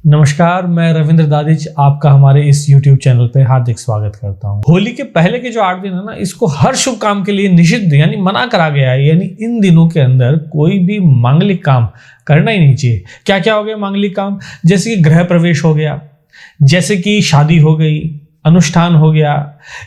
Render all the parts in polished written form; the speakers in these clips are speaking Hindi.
नमस्कार, मैं रविंद्र दादिच आपका हमारे इस YouTube चैनल पे हार्दिक स्वागत करता हूँ। होली के पहले के जो 8 दिन है ना, इसको हर शुभ काम के लिए निषिद्ध यानी मना करा गया है। यानी इन दिनों के अंदर कोई भी मांगलिक काम करना ही नहीं चाहिए। क्या क्या हो गया मांगलिक काम? जैसे कि गृह प्रवेश हो गया, जैसे कि शादी हो गई, अनुष्ठान हो गया,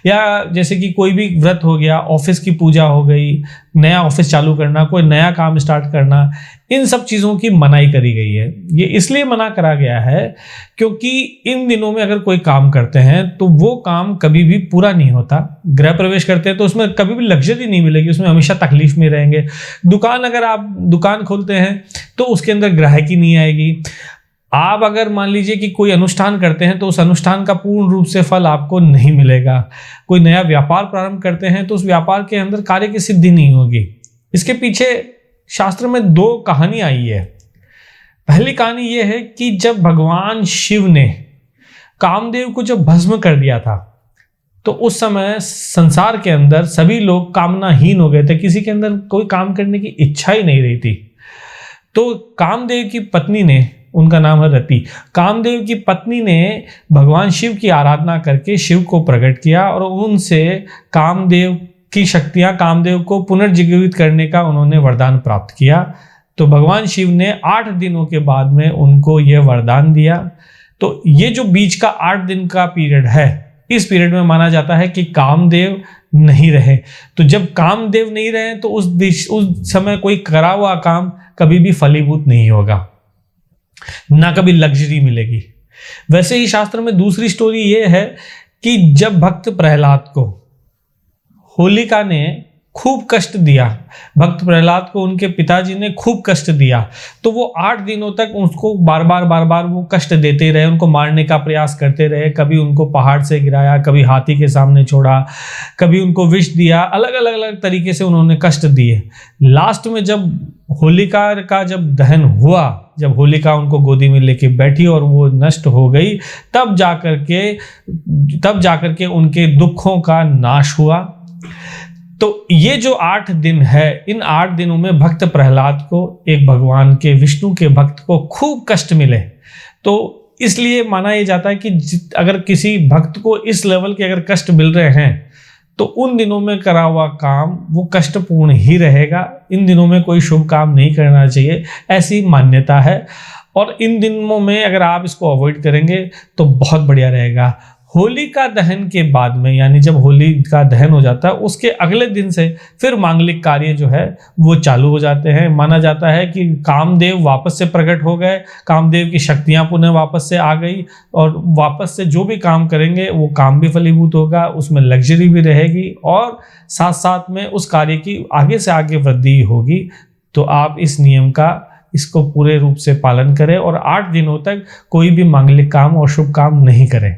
या जैसे कि कोई भी व्रत हो गया, ऑफिस की पूजा हो गई, नया ऑफिस चालू करना, कोई नया काम स्टार्ट करना, इन सब चीज़ों की मनाही करी गई है। ये इसलिए मना करा गया है क्योंकि इन दिनों में अगर कोई काम करते हैं तो वो काम कभी भी पूरा नहीं होता। गृह प्रवेश करते हैं तो उसमें कभी भी लग्जरी नहीं मिलेगी, उसमें हमेशा तकलीफ में रहेंगे। दुकान, अगर आप दुकान खोलते हैं तो उसके अंदर ग्राहकी नहीं आएगी। आप अगर मान लीजिए कि कोई अनुष्ठान करते हैं तो उस अनुष्ठान का पूर्ण रूप से फल आपको नहीं मिलेगा। कोई नया व्यापार प्रारंभ करते हैं तो उस व्यापार के अंदर कार्य की सिद्धि नहीं होगी। इसके पीछे शास्त्र में 2 कहानी आई है। पहली कहानी यह है कि जब भगवान शिव ने कामदेव को जब भस्म कर दिया था तो उस समय संसार के अंदर सभी लोग कामनाहीन हो गए थे, किसी के अंदर कोई काम करने की इच्छा ही नहीं रही थी। तो कामदेव की पत्नी ने, उनका नाम है रति, कामदेव की पत्नी ने भगवान शिव की आराधना करके शिव को प्रकट किया और उनसे कामदेव की शक्तियां, कामदेव को पुनर्जीवित करने का उन्होंने वरदान प्राप्त किया। तो भगवान शिव ने 8 दिनों के बाद में उनको यह वरदान दिया। तो ये जो बीच का 8 दिन का पीरियड है, इस पीरियड में माना जाता है कि कामदेव नहीं रहे। तो जब कामदेव नहीं रहे तो उस समय कोई करा हुआ काम कभी भी फलीभूत नहीं होगा, ना कभी लग्जरी मिलेगी। वैसे ही शास्त्र में दूसरी स्टोरी ये है कि जब भक्त प्रहलाद को होलिका ने खूब कष्ट दिया, भक्त प्रहलाद को उनके पिताजी ने खूब कष्ट दिया, तो वो 8 दिनों तक उसको बार बार वो कष्ट देते रहे, उनको मारने का प्रयास करते रहे। कभी उनको पहाड़ से गिराया, कभी हाथी के सामने छोड़ा, कभी उनको विष दिया, अलग अलग तरीके से उन्होंने कष्ट दिए। लास्ट में जब होलिका का जब दहन हुआ, जब होलिका उनको गोदी में लेके बैठी और वो नष्ट हो गई, तब जाकर के उनके दुखों का नाश हुआ। तो ये जो 8 दिन है, इन 8 दिनों में भक्त प्रहलाद को, एक भगवान के विष्णु के भक्त को खूब कष्ट मिले। तो इसलिए माना यह जाता है कि अगर किसी भक्त को इस लेवल के अगर कष्ट मिल रहे हैं तो उन दिनों में करा हुआ काम वो कष्टपूर्ण ही रहेगा। इन दिनों में कोई शुभ काम नहीं करना चाहिए, ऐसी मान्यता है। और इन दिनों में अगर आप इसको अवॉइड करेंगे तो बहुत बढ़िया रहेगा। होली का दहन के बाद में, यानी जब होली का दहन हो जाता है उसके अगले दिन से फिर मांगलिक कार्य जो है वो चालू हो जाते हैं। माना जाता है कि कामदेव वापस से प्रकट हो गए, कामदेव की शक्तियां पुनः वापस से आ गई और वापस से जो भी काम करेंगे वो काम भी फलीभूत होगा, उसमें लग्जरी भी रहेगी और साथ साथ में उस कार्य की आगे से आगे वृद्धि होगी। तो आप इस नियम का, इसको पूरे रूप से पालन करें और 8 दिनों तक कोई भी मांगलिक काम और शुभ काम नहीं करें।